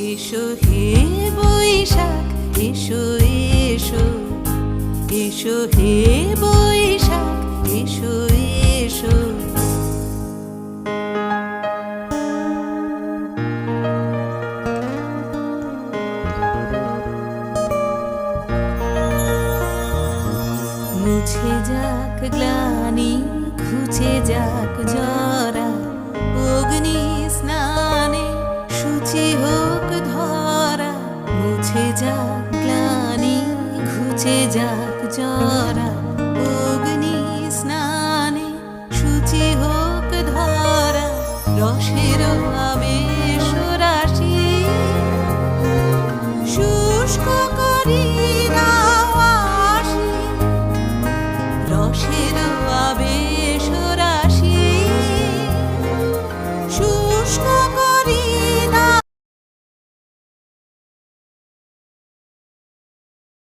এসো হে বৈশাখ, এসো এসো, এসো হে বৈশাখ, এসো এসো। মুছে যাক গ্লানি, ঘুচে যাক জরা, অগ্নি স্নানে শুচি হোক ধরা। মুছে যাক গ্লানি, ঘুচে যাক জরা, অগ্নি স্নানে শুচি হোক ধরা। রসের আবেশ